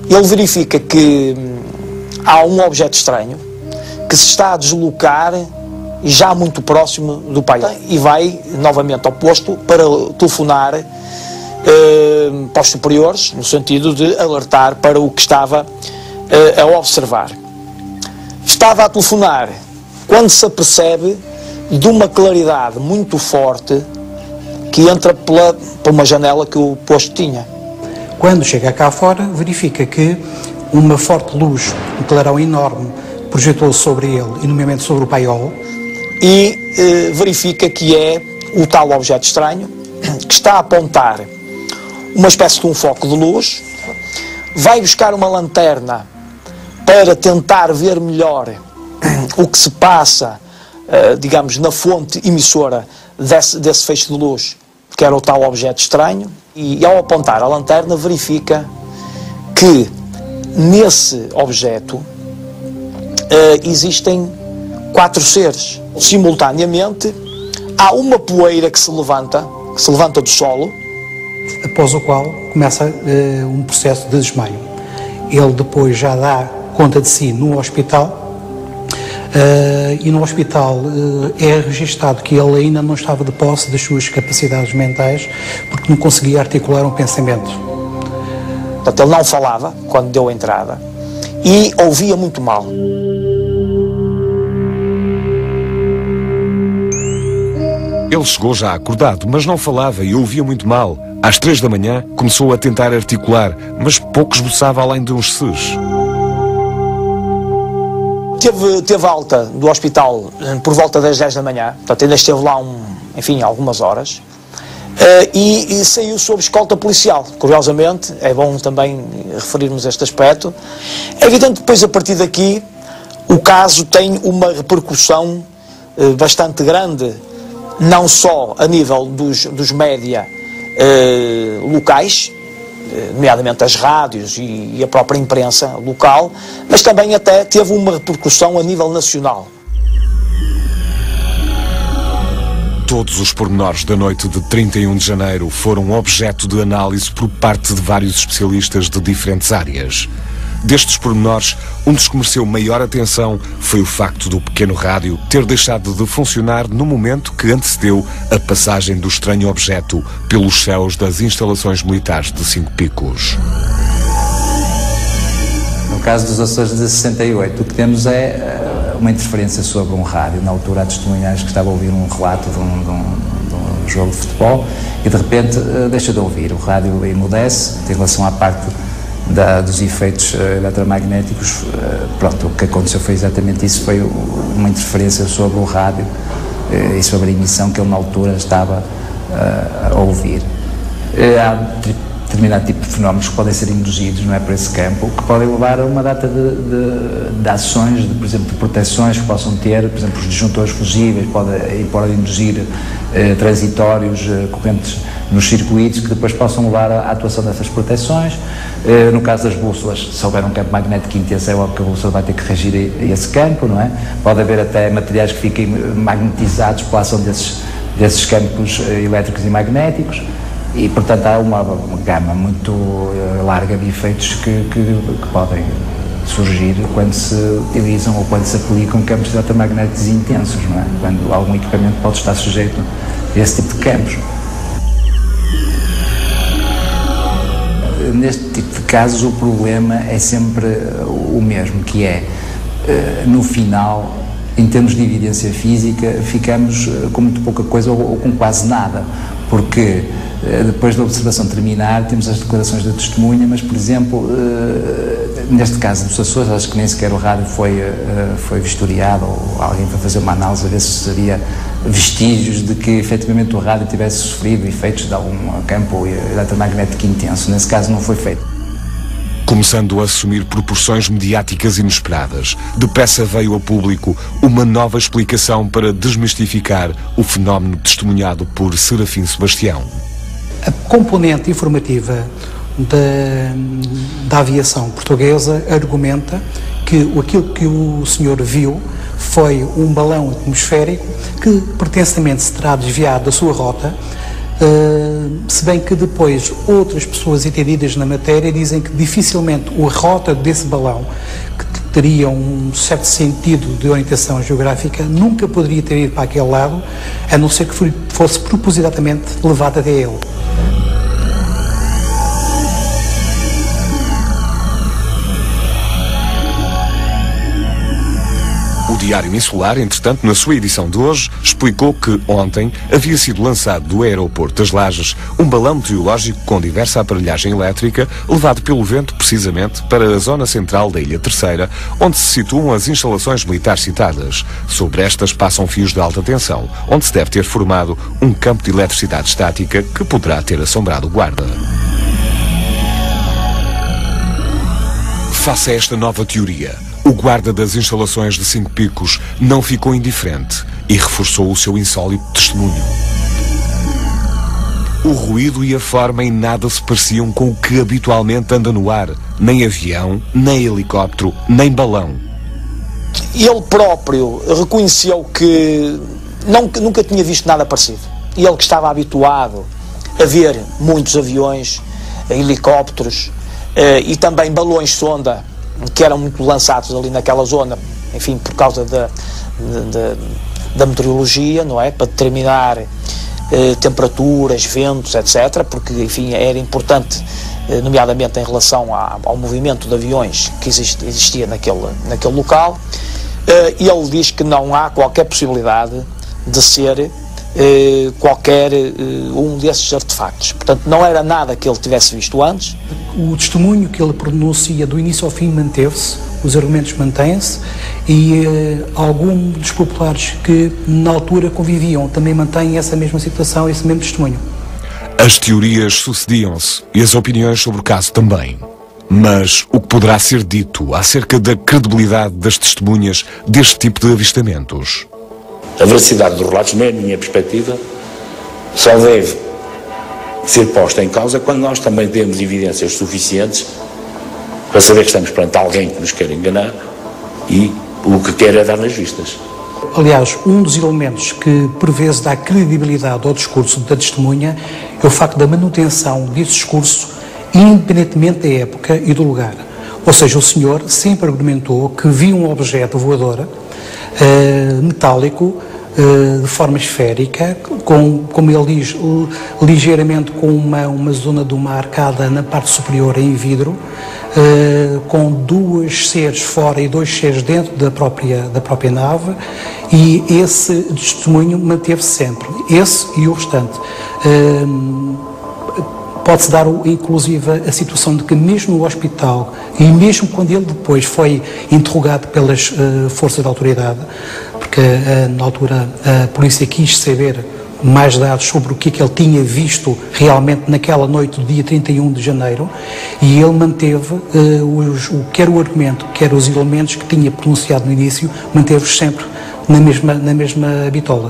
ele verifica que há um objeto estranho que se está a deslocar já muito próximo do pai e vai novamente ao posto para telefonar para os superiores, no sentido de alertar para o que estava a observar. Estava a telefonar quando se apercebe de uma claridade muito forte que entra por uma janela que o posto tinha. Quando chega cá fora, verifica que uma forte luz, um clarão enorme, projetou-se sobre ele, e nomeadamente sobre o paiol, e verifica que é o tal objeto estranho que está a apontar uma espécie de um foco de luz, vai buscar uma lanterna para tentar ver melhor o que se passa, digamos, na fonte emissora desse feixe de luz, que era o tal objeto estranho, e ao apontar a lanterna verifica que nesse objeto existem 4 seres. Simultaneamente há uma poeira que se levanta do solo, após o qual começa um processo de desmaio. Ele depois já dá conta de si no hospital, e no hospital é registado que ele ainda não estava de posse das suas capacidades mentais, porque não conseguia articular um pensamento. Portanto, ele não falava quando deu a entrada e ouvia muito mal. Ele chegou já acordado, mas não falava e ouvia muito mal. Às 3 da manhã, começou a tentar articular, mas pouco esboçava além de uns ses. Teve alta do hospital por volta das 10 da manhã, portanto ainda esteve lá algumas horas, e saiu sob escolta policial. Curiosamente, é bom também referirmos este aspecto. É evidente que depois, a partir daqui, o caso tem uma repercussão bastante grande, não só a nível dos média locais, nomeadamente as rádios e a própria imprensa local, mas também até teve uma repercussão a nível nacional. Todos os pormenores da noite de 31 de janeiro foram objeto de análise por parte de vários especialistas de diferentes áreas. Destes pormenores, um dos que mereceu maior atenção foi o facto do pequeno rádio ter deixado de funcionar no momento que antecedeu a passagem do estranho objeto pelos céus das instalações militares de Cinco Picos. No caso dos Açores de 68, o que temos é uma interferência sobre um rádio. Na altura, há testemunhas que estavam a ouvir um relato de um jogo de futebol e, de repente, deixa de ouvir. O rádio emudece em relação à parte dos efeitos eletromagnéticos. Pronto, o que aconteceu foi exatamente isso, foi uma interferência sobre o rádio e sobre a emissão que ele na altura estava a ouvir. Há determinado tipo de fenómenos que podem ser induzidos, não é, por esse campo, que podem levar a uma data de ações, por exemplo, de proteções que possam ter, por exemplo, os disjuntores fusíveis podem induzir transitórios, correntes nos circuitos que depois possam levar à atuação dessas proteções. No caso das bússolas, se houver um campo magnético intenso, é óbvio que a bússola vai ter que reagir a esse campo, não é? Pode haver até materiais que fiquem magnetizados pela ação desses campos elétricos e magnéticos, e portanto há uma gama muito larga de efeitos que podem surgir quando se utilizam ou quando se aplicam campos eletromagnéticos intensos, não é? Quando algum equipamento pode estar sujeito a esse tipo de campos. Neste tipo de casos o problema é sempre o mesmo, que é, no final, em termos de evidência física, ficamos com muito pouca coisa ou com quase nada, porque depois da observação terminar temos as declarações da testemunha, mas, por exemplo, neste caso dos Açores, acho que nem sequer o rádio foi vistoriado, ou alguém foi fazer uma análise a ver se havia vestígios de que efetivamente o rádio tivesse sofrido efeitos de algum campo eletromagnético intenso. Nesse caso não foi feito. Começando a assumir proporções mediáticas inesperadas, depressa veio ao público uma nova explicação para desmistificar o fenómeno testemunhado por Serafim Sebastião. A componente informativa da aviação portuguesa argumenta que aquilo que o senhor viu foi um balão atmosférico que pretensamente se terá desviado da sua rota se bem que depois outras pessoas entendidas na matéria dizem que dificilmente a rota desse balão, que teria um certo sentido de orientação geográfica, nunca poderia ter ido para aquele lado, a não ser que fosse propositadamente levado até ele. O Diário Insular, entretanto, na sua edição de hoje, explicou que ontem havia sido lançado do aeroporto das Lajes um balão meteorológico com diversa aparelhagem elétrica, levado pelo vento precisamente para a zona central da Ilha Terceira, onde se situam as instalações militares citadas. Sobre estas passam fios de alta tensão, onde se deve ter formado um campo de eletricidade estática que poderá ter assombrado o guarda. Face a esta nova teoria, o guarda das instalações de Cinco Picos não ficou indiferente e reforçou o seu insólito testemunho. O ruído e a forma em nada se pareciam com o que habitualmente anda no ar, nem avião, nem helicóptero, nem balão. Ele próprio reconheceu que nunca tinha visto nada parecido. Ele que estava habituado a ver muitos aviões, helicópteros e também balões sonda, que eram muito lançados ali naquela zona, enfim, por causa da meteorologia, não é? Para determinar temperaturas, ventos, etc., porque, enfim, era importante, nomeadamente em relação ao movimento de aviões que existia naquele local. E ele diz que não há qualquer possibilidade de ser qualquer um desses artefactos. Portanto, não era nada que ele tivesse visto antes. O testemunho que ele pronuncia do início ao fim manteve-se, os argumentos mantêm-se, e alguns dos populares que na altura conviviam também mantêm essa mesma situação, esse mesmo testemunho. As teorias sucediam-se e as opiniões sobre o caso também. Mas o que poderá ser dito acerca da credibilidade das testemunhas deste tipo de avistamentos? A veracidade dos relatos, na minha perspectiva, só deve ser posta em causa quando nós também temos evidências suficientes para saber que estamos perante alguém que nos quer enganar e o que quer é dar nas vistas. Aliás, um dos elementos que por vezes dá credibilidade ao discurso da testemunha é o facto da manutenção desse discurso independentemente da época e do lugar. Ou seja, o senhor sempre argumentou que viu um objeto voador metálico, de forma esférica, como ele diz, ligeiramente com uma zona de uma arcada na parte superior em vidro, com dois seres fora e dois seres dentro da própria nave, e esse testemunho manteve-se sempre, esse e o restante. Pode-se dar, inclusive, a situação de que mesmo no hospital, e mesmo quando ele depois foi interrogado pelas forças de autoridade, porque na altura a polícia quis saber mais dados sobre o que é que ele tinha visto realmente naquela noite do dia 31 de janeiro, e ele manteve, quer o argumento, quer os elementos que tinha pronunciado no início, manteve-os sempre na mesma bitola.